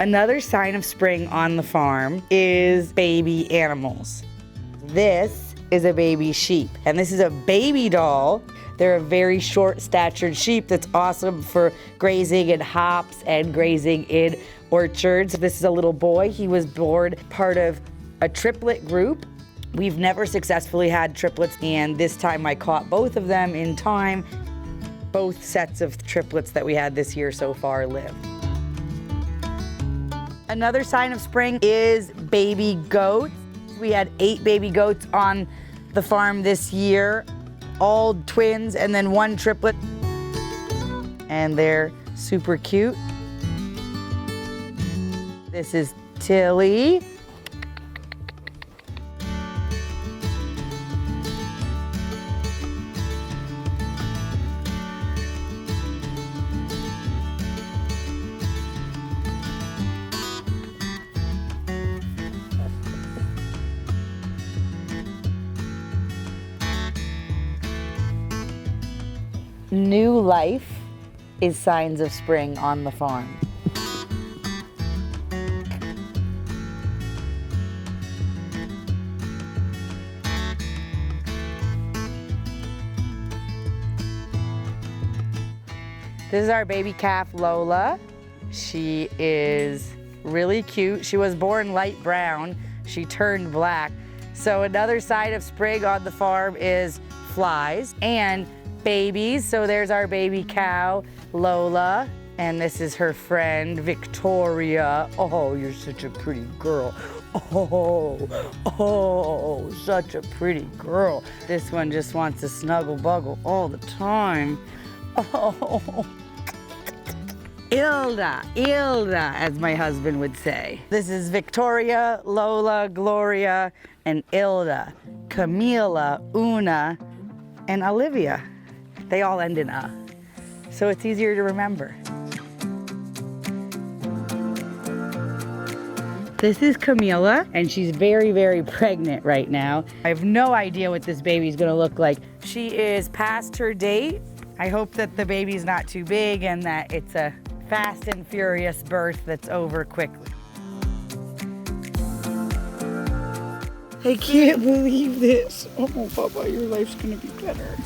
Another sign of spring on the farm is baby animals. This is a baby sheep, and this is a baby doll. They're a very short-statured sheep that's awesome for grazing in hops and grazing in orchards. This is a little boy. He was born part of a triplet group. We've never successfully had triplets, and this time I caught both of them in time. Both sets of triplets that we had this year so far lived. Another sign of spring is baby goats. We had 8 baby goats on the farm this year, all twins and then 1 triplet. And they're super cute. This is Tilly. New life is signs of spring on the farm. This is our baby calf, Lola. She is really cute. She was born light brown. She turned black. So another sign of spring on the farm is flies and babies. So there's our baby cow, Lola, and this is her friend, Victoria. Oh, you're such a pretty girl. Oh, such a pretty girl. This one just wants to snuggle buggle all the time. Oh, Ilda, as my husband would say. This is Victoria, Lola, Gloria, and Ilda, Camila, Una, and Olivia. They all end in a, so it's easier to remember. This is Camila, and she's very, very pregnant right now. I have no idea what this baby's gonna look like. She is past her date. I hope that the baby's not too big and that it's a fast and furious birth that's over quickly. I can't believe this. Oh, Papa, your life's gonna be better.